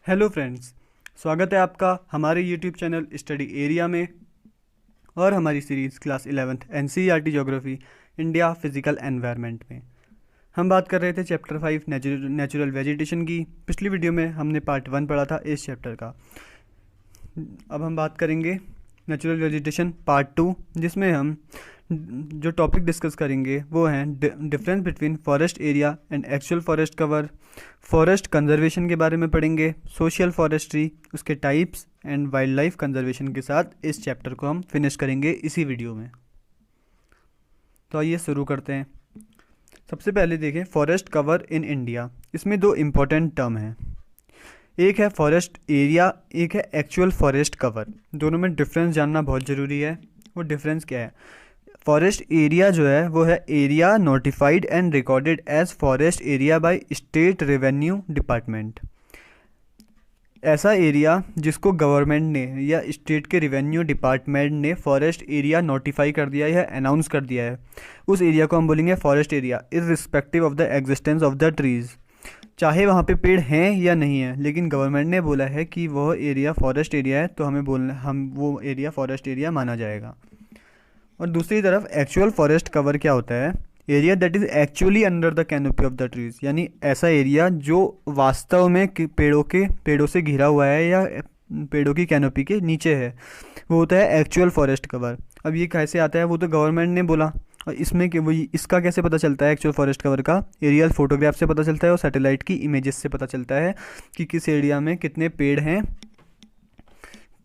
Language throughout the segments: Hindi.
हेलो फ्रेंड्स, स्वागत है आपका हमारे यूट्यूब चैनल स्टडी एरिया में और हमारी series class 11th NCERT geography India physical environment में। हम बात कर रहे थे चैप्टर 5 नेचुरल वेजिटेशन की। पिछली वीडियो में हमने पार्ट 1 पढ़ा था इस चैप्टर का। अब हम बात करेंगे नेचुरल वेजिटेशन पार्ट 2, जिसमें हम जो टॉपिक डिस्कस करेंगे वो हैं difference between forest area and actual forest cover, forest conservation के बारे में पढ़ेंगे, सोशल फॉरेस्ट्री, उसके types and wild life conservation के साथ इस चैप्टर को हम फिनिश करेंगे इसी वीडियो में। तो आइए शुरू करते हैं। सबसे पहले देखें फॉरेस्ट कवर इन इंडिया। इसमें दो इम्पॉर्टेंट टर्म हैं, एक है फॉरेस्ट एरिया, एक है एक्चुअल फॉरेस्ट कवर। दोनों में डिफरेंस जानना बहुत ज़रूरी है। वो डिफरेंस क्या है? फॉरेस्ट एरिया जो है वो है area notified and recorded as forest area by state revenue department. ऐसा एरिया जिसको गवर्नमेंट ने या स्टेट के रेवेन्यू डिपार्टमेंट ने फॉरेस्ट एरिया नोटिफाई कर दिया है, अनाउंस कर दिया है, उस एरिया को हम बोलेंगे forest area irrespective of the existence of the trees. चाहे वहाँ पे पेड़ हैं या नहीं है, लेकिन गवर्नमेंट ने बोला है कि वह एरिया फॉरेस्ट एरिया है, तो हम वो एरिया फॉरेस्ट एरिया माना जाएगा। और दूसरी तरफ एक्चुअल फॉरेस्ट कवर क्या होता है? Area that is actually under the canopy of the trees, यानी ऐसा एरिया जो वास्तव में पेड़ों से घिरा हुआ है या पेड़ों की कैनोपी के नीचे है, वो होता है एक्चुअल फॉरेस्ट कवर। अब ये कैसे आता है? वो तो गवर्नमेंट ने बोला। और इसमें कि वही इसका कैसे पता चलता है? एक्चुअल फॉरेस्ट कवर का एरियल फोटोग्राफ से पता चलता है और सैटेलाइट की इमेजेस से पता चलता है कि किस एरिया में कितने पेड़ हैं।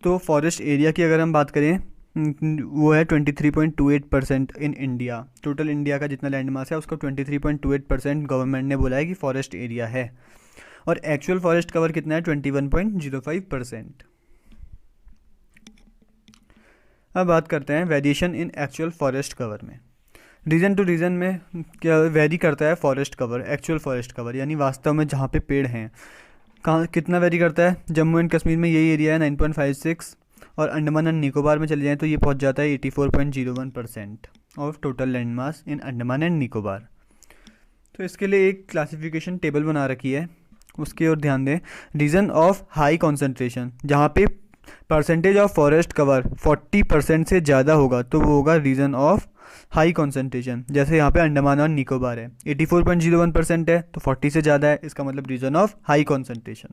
तो फॉरेस्ट एरिया की अगर हम बात करें, वो है 23.28% इन इंडिया। टोटल इंडिया का जितना लैंड मास है उसका 23.28% गवर्नमेंट ने बोला है कि फॉरेस्ट एरिया है। और एक्चुअल फॉरेस्ट कवर कितना है? 21.05%। अब बात करते हैं variation in actual forest cover में। रीजन टू रीजन में क्या वेरी करता है forest cover, actual forest cover, यानी वास्तव में जहाँ पे पेड़ हैं कहाँ कितना वेरी करता है? जम्मू एंड कश्मीर में यही एरिया है 9.56, और अंडमान एंड निकोबार में चले जाएँ तो ये पहुंच जाता है 84.01% of total land mass in Andaman and Nicobar. तो इसके लिए एक क्लासिफिकेशन टेबल बना रखी है, उसकी ओर ध्यान दें। रीजन ऑफ हाई कॉन्सेंट्रेशन, जहाँ पे परसेंटेज ऑफ फॉरेस्ट कवर 40% से ज़्यादा होगा तो वो होगा रीजन ऑफ हाई कॉन्सेंट्रेशन। जैसे यहाँ पे अंडमान और निकोबार है, 84.01% है, तो 40 से ज़्यादा है, इसका मतलब रीजन ऑफ हाई कॉन्सेंट्रेशन।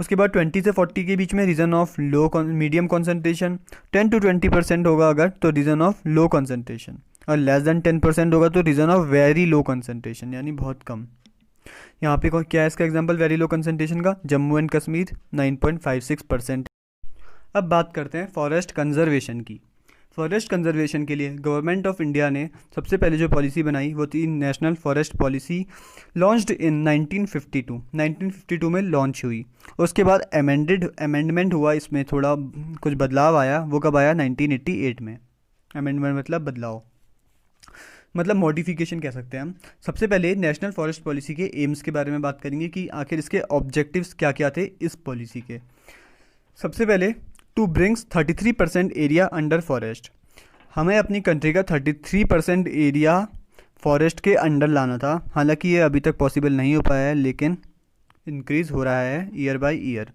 उसके बाद 20 से 40 के बीच में region of medium concentration. 10 to 20% होगा अगर तो रीजन ऑफ लो कॉन्सेंट्रेशन, और लेस देन 10% होगा तो region of very low concentration, यानी बहुत कम। यहाँ पे क्या है इसका एग्जाम्पल वेरी लो कॉन्सेंट्रेशन का? जम्मू एंड कश्मीर 9.56%। अब बात करते हैं फॉरेस्ट कंजर्वेशन की। फॉरेस्ट कंजर्वेशन के लिए गवर्नमेंट ऑफ इंडिया ने सबसे पहले जो पॉलिसी बनाई वो थी national forest policy, launched in 1952 में लॉन्च हुई। उसके बाद अमेंडमेंट हुआ, इसमें थोड़ा कुछ बदलाव आया। वो कब आया? 1988 में। अमेंडमेंट मतलब बदलाव, मतलब मॉडिफिकेशन कह सकते हैं हम। सबसे पहले नेशनल फॉरेस्ट पॉलिसी के एम्स के बारे में बात करेंगे कि आखिर इसके ऑब्जेक्टिव्स क्या क्या थे इस पॉलिसी के। सबसे पहले to brings 33% area under forest. हमें अपनी कंट्री का 33% एरिया फॉरेस्ट के अंडर लाना था। हालांकि ये अभी तक पॉसिबल नहीं हो पाया है, लेकिन इंक्रीज़ हो रहा है ईयर बाय ईयर।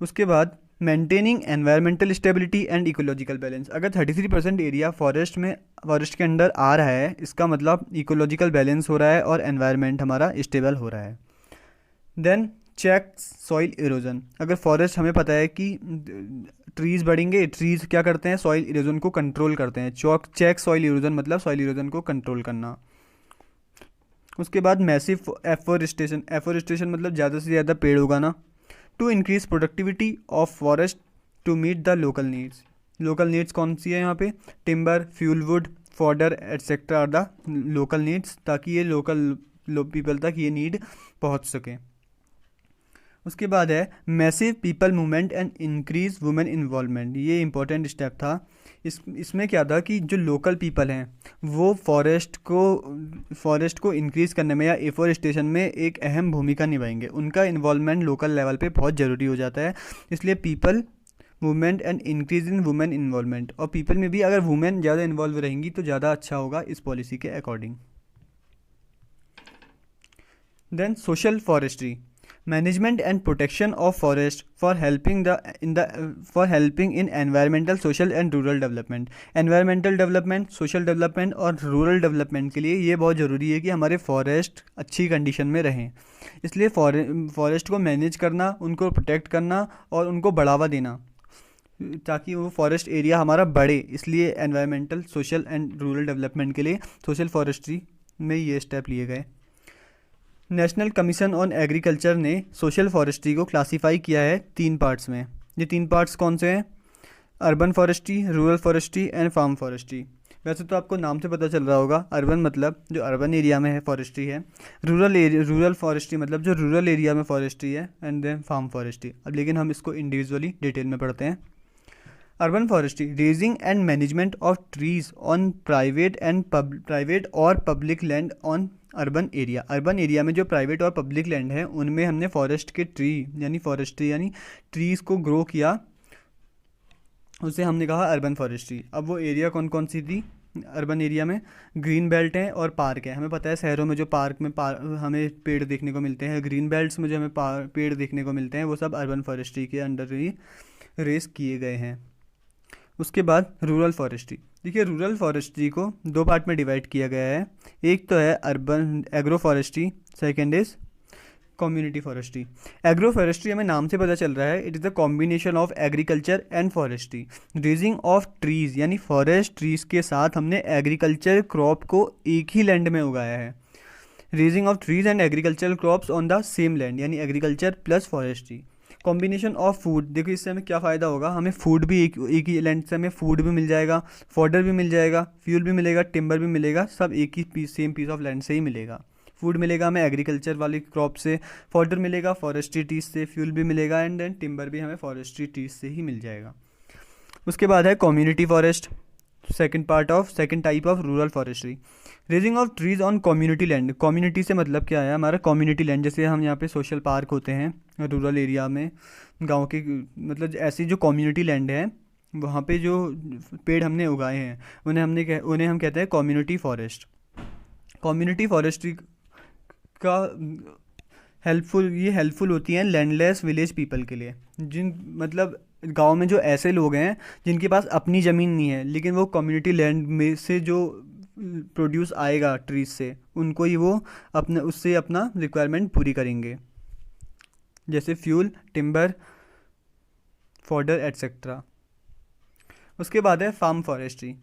उसके बाद maintaining environmental stability and ecological balance. अगर 33% एरिया फॉरेस्ट के अंडर आ रहा है, इसका मतलब इकोलॉजिकल बैलेंस हो रहा है और एनवायरमेंट हमारा स्टेबल हो रहा है। Then check soil erosion. अगर फॉरेस्ट, हमें पता है कि ट्रीज़ बढ़ेंगे, ट्रीज़ क्या करते हैं? सॉइल इरोजन को कंट्रोल करते हैं। चेक सॉइल इरोजन मतलब सॉइल इरोजन को कंट्रोल करना। उसके बाद मैसिव एफोरेस्टेशन मतलब ज़्यादा से ज़्यादा पेड़ उगाना। To increase productivity of forest to meet the local needs. Local needs कौन सी है यहाँ पे? Timber, fuel wood, fodder etcetera are the local needs, ताकि ये लोकल पीपल तक ये नीड पहुँच सके। उसके बाद है massive people movement and increase women involvement. ये इंपॉर्टेंट स्टेप था। इसमें क्या था कि जो लोकल पीपल हैं वो फॉरेस्ट को इंक्रीज़ करने में या एफोरेस्टेशन में एक अहम भूमिका निभाएंगे। उनका इन्वॉल्वमेंट लोकल लेवल पे बहुत ज़रूरी हो जाता है। इसलिए people movement and increase in women involvement, और पीपल में भी अगर वुमेन ज़्यादा इन्वॉल्व रहेंगी तो ज़्यादा अच्छा होगा इस पॉलिसी के according. Then social forestry. Management and protection of forest for helping in environmental, social and rural development. Environmental development, social development और रूरल डेवलपमेंट के लिए ये बहुत ज़रूरी है कि हमारे फॉरेस्ट अच्छी कंडीशन में रहें। इसलिए फॉरेस्ट को मैनेज करना, उनको प्रोटेक्ट करना और उनको बढ़ावा देना ताकि वो फॉरेस्ट एरिया हमारा बढ़े, इसलिए environmental, social and rural development के लिए सोशल फॉरेस्ट्री में ये स्टेप लिए गए। नेशनल कमीशन ऑन एग्रीकल्चर ने सोशल फॉरेस्ट्री को क्लासीफाई किया है 3 पार्ट्स में। ये 3 पार्ट्स कौन से हैं? Urban forestry, rural forestry and farm forestry. वैसे तो आपको नाम से पता चल रहा होगा, अर्बन मतलब जो अर्बन एरिया में है फॉरेस्ट्री है, रूरल फॉरेस्ट्री मतलब जो रूरल एरिया में फॉरेस्ट्री है, एंड देन फार्म फॉरेस्ट्री। अब लेकिन हम इसको इंडिविजुअली डिटेल में पढ़ते हैं। Urban forestry, raising and management of trees on private और public land on urban area. Urban area में जो प्राइवेट और पब्लिक लैंड है उनमें हमने फॉरेस्ट के फॉरेस्ट्री यानी ट्रीज़ को ग्रो किया, उसे हमने कहा अर्बन फॉरेस्ट्री। अब वो एरिया कौन कौन सी थी अर्बन एरिया में? ग्रीन बेल्ट है और पार्क है। हमें पता है शहरों में जो पार्क में हमें पेड़ देखने को मिलते हैं, ग्रीन बेल्ट्स में जो हमें पेड़ देखने को मिलते हैं, वो सब अर्बन फॉरेस्ट्री के अंडर ही रेस किए गए हैं। उसके बाद रूरल फॉरेस्ट्री। देखिए, रूरल फॉरेस्ट्री को 2 पार्ट में डिवाइड किया गया है। एक तो है urban agro forestry, second is community forestry. Agro forestry हमें नाम से पता चल रहा है, it is the combination of agriculture and forestry, raising of trees, यानी फॉरेस्ट ट्रीज़ के साथ हमने एग्रीकल्चर क्रॉप को एक ही लैंड में उगाया है। Raising of trees and agriculture crops on the same land, यानी agriculture plus forestry. Combination of food, देखो इससे हमें क्या फ़ायदा होगा, हमें फूड भी एक ही लैंड से हमें फूड भी मिल जाएगा, फॉडर भी मिल जाएगा, फ्यूल भी मिलेगा, टिम्बर भी मिलेगा, सब एक ही सेम पीस ऑफ लैंड से ही मिलेगा। फूड मिलेगा हमें एग्रीकल्चर वाली क्रॉप से, फॉडर मिलेगा फॉरेस्ट्री ट्रीज से, फ्यूल भी मिलेगा, एंड देन टिम्बर भी हमें फॉरेस्ट्री ट्रीज से ही मिल जाएगा। उसके बाद है community forest, second type of rural forestry. Raising of trees on community land. Community से मतलब क्या है? हमारा कम्युनिटी लैंड, जैसे हम यहाँ पे सोशल पार्क होते हैं रूरल एरिया में, गांव के मतलब ऐसी जो कम्युनिटी लैंड है वहाँ पे जो पेड़ हमने उगाए हैं उन्हें हम कहते हैं कम्युनिटी फॉरेस्ट। कम्युनिटी फॉरेस्ट्री का हेल्पफुल होती हैं लैंडलेस विलेज पीपल के लिए, मतलब गांव में जो ऐसे लोग हैं जिनके पास अपनी ज़मीन नहीं है, लेकिन वो कम्युनिटी लैंड में से जो प्रोड्यूस आएगा ट्रीज से, उनको ही वो उससे अपना रिक्वायरमेंट पूरी करेंगे, जैसे फ्यूल, टिम्बर, फॉडर एट्सेट्रा। उसके बाद है farm forestry.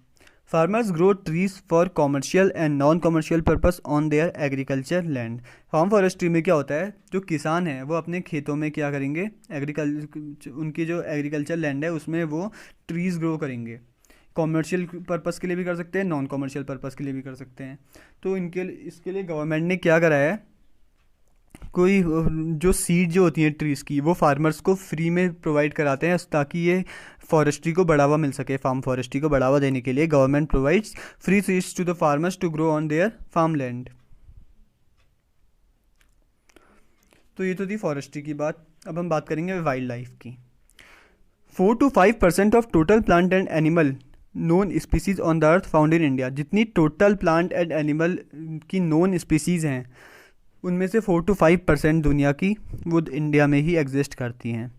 Farmers grow trees for commercial and non commercial purpose on their agriculture land. Farm forestry में क्या होता है, जो किसान हैं वो अपने खेतों में क्या करेंगे, उनकी जो एग्रीकल्चर लैंड है उसमें वो ट्रीज़ ग्रो करेंगे। कॉमर्शियल पर्पस के लिए भी कर सकते हैं, नॉन कॉमर्शियल पर्पस के लिए भी कर सकते हैं। तो इसके लिए गवर्नमेंट ने क्या करा है, कोई जो सीड जो होती हैं ट्रीज़ की वो फार्मर्स को फ्री में प्रोवाइड कराते हैं, ताकि ये फॉरेस्ट्री को बढ़ावा मिल सके। फार्म फॉरेस्ट्री को बढ़ावा देने के लिए government provides free seeds to the farmers to grow on their farm land. तो ये तो थी फॉरेस्ट्री की बात। अब हम बात करेंगे वाइल्ड लाइफ की। 4 to 5% of total plant and animal known species on the earth found in India. जितनी टोटल प्लांट एंड एनिमल की नोन स्पीसीज़ हैं उनमें से 4 to 5% दुनिया की वो इंडिया में ही एग्जिस्ट करती हैं।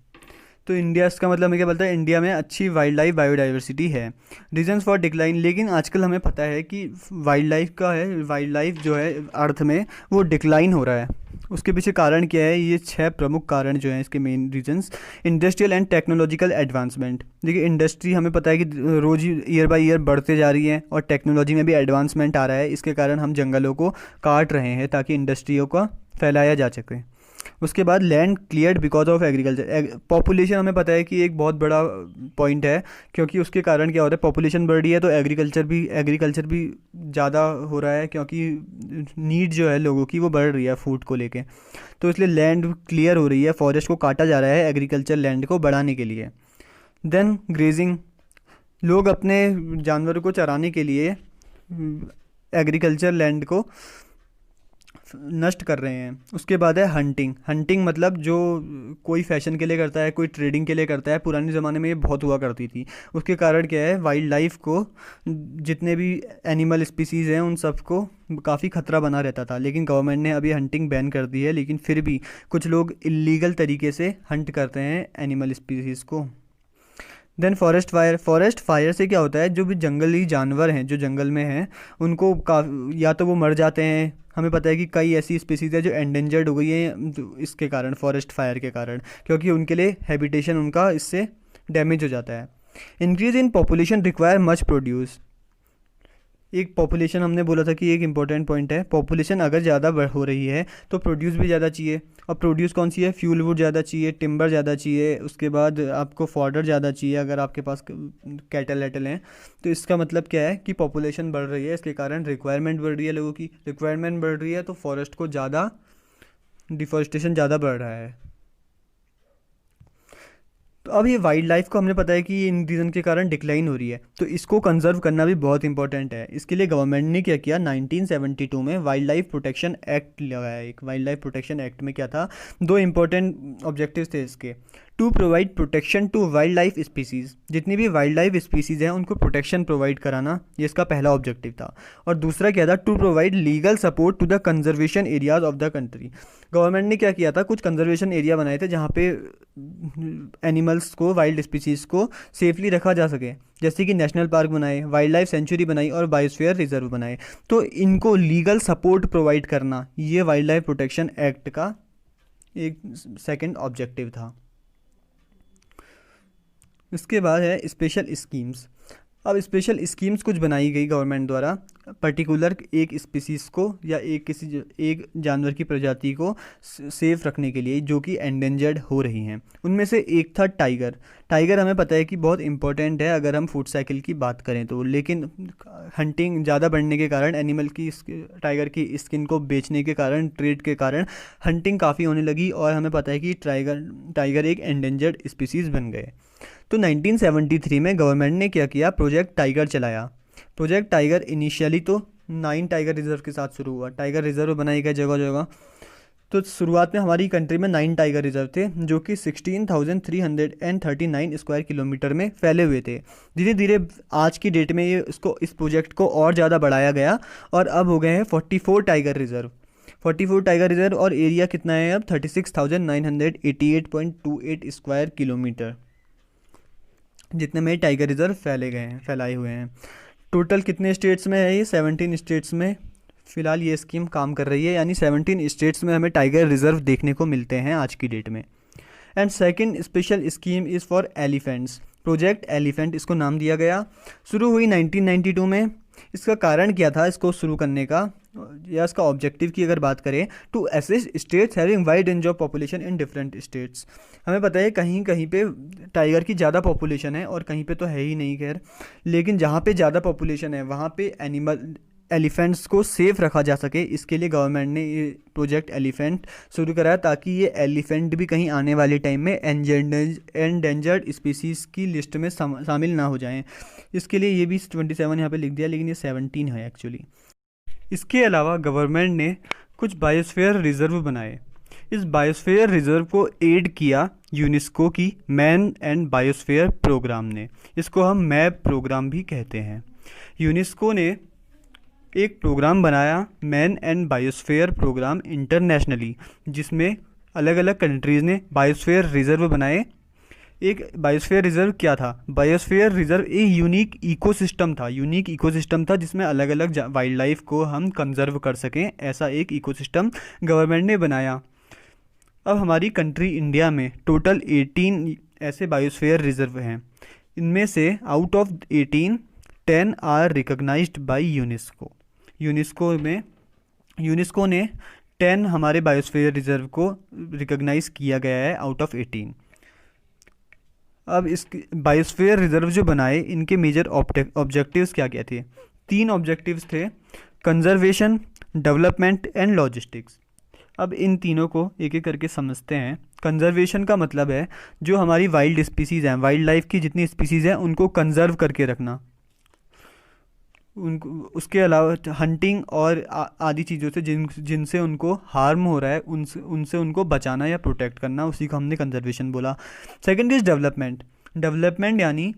तो इंडिया, इसका मतलब मैं क्या बोलता है, इंडिया में अच्छी वाइल्ड लाइफ बायोडाइवर्सिटी है। रीजंस फॉर डिक्लाइन, लेकिन आजकल हमें पता है कि वाइल्ड लाइफ जो है अर्थ में वो डिक्लाइन हो रहा है। उसके पीछे कारण क्या है? ये 6 प्रमुख कारण जो हैं इसके main reasons. Industrial and technological advancement. देखिए, इंडस्ट्री हमें पता है कि रोज ही ईयर बाय ईयर बढ़ते जा रही है और टेक्नोलॉजी में भी एडवांसमेंट आ रहा है। इसके कारण हम जंगलों को काट रहे हैं ताकि इंडस्ट्रियों का फैलाया जा सके। उसके बाद land cleared because of agriculture. Population हमें पता है कि एक बहुत बड़ा पॉइंट है, क्योंकि उसके कारण क्या होता है, पॉपुलेशन बढ़ रही है तो एग्रीकल्चर भी ज़्यादा हो रहा है, क्योंकि नीड जो है लोगों की वो बढ़ रही है फूड को लेके। तो इसलिए लैंड क्लियर हो रही है, फॉरेस्ट को काटा जा रहा है एग्रीकल्चर लैंड को बढ़ाने के लिए। देन ग्रेजिंग, लोग अपने जानवरों को चराने के लिए एग्रीकल्चर लैंड को नष्ट कर रहे हैं। उसके बाद है हंटिंग मतलब जो कोई फैशन के लिए करता है, कोई ट्रेडिंग के लिए करता है। पुराने ज़माने में ये बहुत हुआ करती थी। उसके कारण क्या है, वाइल्ड लाइफ को, जितने भी एनिमल स्पीसीज़ हैं उन सबको काफ़ी खतरा बना रहता था। लेकिन गवर्नमेंट ने अभी हंटिंग बैन कर दी है, लेकिन फिर भी कुछ लोग इलीगल तरीके से हंट करते हैं एनिमल स्पीसीज़ को। देन फॉरेस्ट फायर से क्या होता है, जो भी जंगली जानवर हैं जो जंगल में हैं उनको या तो वो मर जाते हैं। हमें पता है कि कई ऐसी स्पीसीज़ है जो एंडेंजर्ड हो गई हैं इसके कारण, फॉरेस्ट फायर के कारण, क्योंकि उनके लिए हैबिटेशन उनका इससे डैमेज हो जाता है। Increase in population require much produce. एक पॉपुलेशन, हमने बोला था कि एक इंपॉर्टेंट पॉइंट है, पॉपुलेशन अगर ज़्यादा हो रही है तो प्रोड्यूस भी ज़्यादा चाहिए। और प्रोड्यूस कौन सी है, फ्यूल वुड ज़्यादा चाहिए, टिम्बर ज़्यादा चाहिए, उसके बाद आपको फॉडर ज़्यादा चाहिए अगर आपके पास कैटल वेटल हैं। तो इसका मतलब क्या है कि पॉपुलेशन बढ़ रही है, इसके कारण रिक्वायरमेंट बढ़ रही है, लोगों की रिक्वायरमेंट बढ़ रही है, तो फॉरेस्ट को ज़्यादा, डिफॉरेस्टेशन ज़्यादा बढ़ रहा है। तो अब ये वाइल्ड लाइफ को हमने पता है कि ये इन रीज़न के कारण डिक्लाइन हो रही है, तो इसको कंजर्व करना भी बहुत इंपॉर्टेंट है। इसके लिए गवर्नमेंट ने क्या किया, 1972 में वाइल्ड लाइफ प्रोटेक्शन एक्ट लगाया। एक वाइल्ड लाइफ प्रोटेक्शन एक्ट में क्या था, दो इंपॉर्टेंट ऑब्जेक्टिव्स थे इसके। To provide protection to wild life species, जितनी भी वाइल्ड लाइफ स्पीसीज़ हैं उनको प्रोटेक्शन प्रोवाइड कराना, ये इसका पहला ऑब्जेक्टिव था। और दूसरा क्या था, to provide legal support to the conservation areas of the country. Government ने क्या किया था, कुछ कंजर्वेशन एरिया बनाए थे जहाँ पे एनिमल्स को, वाइल्ड स्पीसीज़ को सेफली रखा जा सके, जैसे कि नेशनल पार्क बनाए, वाइल्ड लाइफ सेंचुरी बनाई और बायोस्फीयर रिजर्व बनाए। तो इनको लीगल सपोर्ट प्रोवाइड करना, ये वाइल्ड लाइफ प्रोटेक्शन एक्ट का एक सेकंड ऑब्जेक्टिव था। इसके बाद है स्पेशल स्कीम्स। अब स्पेशल स्कीम्स कुछ बनाई गई गवर्नमेंट द्वारा पर्टिकुलर एक स्पीसीज़ को या एक जानवर की प्रजाति को सेफ रखने के लिए, जो कि एंडेंजर्ड हो रही हैं। उनमें से एक था टाइगर। टाइगर हमें पता है कि बहुत इंपॉर्टेंट है अगर हम फूड साइकिल की बात करें तो, लेकिन हंटिंग ज़्यादा बढ़ने के कारण, एनिमल की, टाइगर की स्किन को बेचने के कारण, ट्रेड के कारण हंटिंग काफ़ी होने लगी और हमें पता है कि टाइगर एक एंडेंजर्ड स्पीसीज़ बन गए। तो 1973 में गवर्नमेंट ने क्या किया, प्रोजेक्ट टाइगर चलाया। प्रोजेक्ट टाइगर इनिशियली तो 9 टाइगर रिजर्व के साथ शुरू हुआ। टाइगर रिजर्व बनाई गए जगह जगह। तो शुरुआत में हमारी कंट्री में 9 टाइगर रिजर्व थे, जो कि 16,339 स्क्वायर किलोमीटर में फैले हुए थे। धीरे धीरे आज की डेट में इस प्रोजेक्ट को और ज़्यादा बढ़ाया गया और अब हो गए हैं 44 टाइगर रिजर्व। 44 टाइगर रिजर्व और एरिया कितना है अब, 36,988.28 स्क्वायर किलोमीटर, जितने में टाइगर रिजर्व फैलाए हुए हैं। टोटल कितने स्टेट्स में है ये, 17 स्टेट्स में फ़िलहाल ये स्कीम काम कर रही है, यानी 17 स्टेट्स में हमें टाइगर रिजर्व देखने को मिलते हैं आज की डेट में। And second special scheme is for elephants. Project elephant इसको नाम दिया गया। शुरू हुई 1992 में। इसका कारण क्या था इसको शुरू करने का, या इसका ऑब्जेक्टिव की अगर बात करें, to assist states having wide range of population in different states. हमें पता है कहीं कहीं पे टाइगर की ज़्यादा पॉपुलेशन है और कहीं पे तो है ही नहीं, खैर, लेकिन जहाँ पे ज़्यादा पॉपुलेशन है वहाँ पे एलिफेंट्स को सेफ रखा जा सके। इसके लिए गवर्नमेंट ने ये प्रोजेक्ट एलिफेंट शुरू कराया, ताकि ये एलिफेंट भी कहीं आने वाले टाइम में एंडेंजर्ड स्पीसीज़ की लिस्ट में शामिल ना हो जाएं। इसके लिए ये भी 27 यहाँ पे लिख दिया, लेकिन ये 17 है एक्चुअली। इसके अलावा गवर्नमेंट ने कुछ बायोस्फीयर रिजर्व बनाए। इस बायोस्फीयर रिजर्व को एड किया यूनेस्को की मैन एंड बायोस्फीयर प्रोग्राम ने। इसको हम मैप प्रोग्राम भी कहते हैं। यूनेस्को ने एक प्रोग्राम बनाया, man and biosphere programme internationally, जिसमें अलग अलग कंट्रीज़ ने बायोस्फीयर रिजर्व बनाए। एक बायोस्फीयर रिजर्व क्या था, बायोस्फीयर रिजर्व एक यूनिक इकोसिस्टम था जिसमें अलग अलग वाइल्ड लाइफ को हम कंजर्व कर सकें, ऐसा एक इकोसिस्टम गवर्नमेंट ने बनाया। अब हमारी कंट्री इंडिया में टोटल 18 ऐसे बायोस्फीयर रिजर्व हैं। इनमें से out of 18, 10 are recognised by UNESCO. UNESCO ने 10 हमारे बायोस्फीयर रिजर्व को रिकॉग्नाइज किया गया है आउट ऑफ 18। अब इस बायोस्फीयर रिजर्व जो बनाए, इनके मेजर ऑब्जेक्टिव्स क्या क्या थे? 3 ऑब्जेक्टिव्स थे, कंजर्वेशन, डेवलपमेंट एंड लॉजिस्टिक्स। अब इन तीनों को एक एक करके समझते हैं। कंजर्वेशन का मतलब है जो हमारी वाइल्ड स्पीसीज़ हैं, वाइल्ड लाइफ की जितनी स्पीसीज़ हैं उनको कंजर्व करके रखना। उनको उसके अलावा हंटिंग और आदि चीज़ों से जिनसे उनको हार्म हो रहा है उनसे उनसे उनको बचाना या प्रोटेक्ट करना, उसी को हमने कंजर्वेशन बोला। Second is development. डेवलपमेंट यानी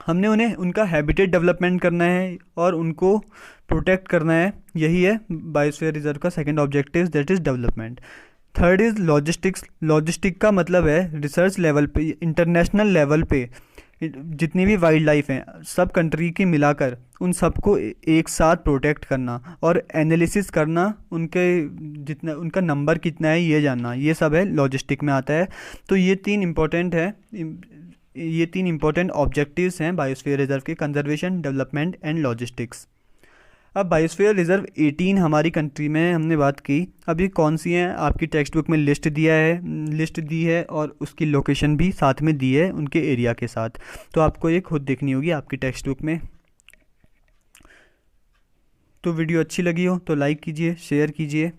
हमने उन्हें उनका हैबिटेट डेवलपमेंट करना है और उनको प्रोटेक्ट करना है, यही है बायोस्फीयर रिजर्व का second objective, that is development. Third is logistics. Logistic का मतलब है रिसर्च लेवल पे, इंटरनेशनल लेवल पे जितनी भी वाइल्ड लाइफ हैं सब कंट्री की मिलाकर उन सबको एक साथ प्रोटेक्ट करना और एनालिसिस करना, उनके जितना उनका नंबर कितना है ये जानना, ये सब है लॉजिस्टिक में आता है। तो ये तीन इम्पोर्टेंट ऑब्जेक्टिव्स हैं बायोस्फीयर रिजर्व के, कंजर्वेशन, डेवलपमेंट एंड लॉजिस्टिक्स। अब बायोस्फीयर रिजर्व 18 हमारी कंट्री में हमने बात की, अभी कौन सी हैं आपकी टेक्स्ट बुक में लिस्ट दी है और उसकी लोकेशन भी साथ में दी है उनके एरिया के साथ, तो आपको ये खुद देखनी होगी आपकी टेक्स्ट बुक में। तो वीडियो अच्छी लगी हो तो लाइक कीजिए, शेयर कीजिए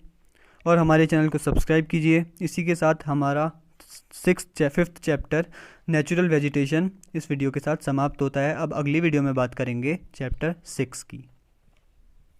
और हमारे चैनल को सब्सक्राइब कीजिए। इसी के साथ हमारा 5th चैप्टर नेचुरल वेजिटेशन इस वीडियो के साथ समाप्त होता है। अब अगली वीडियो में बात करेंगे चैप्टर 6 की।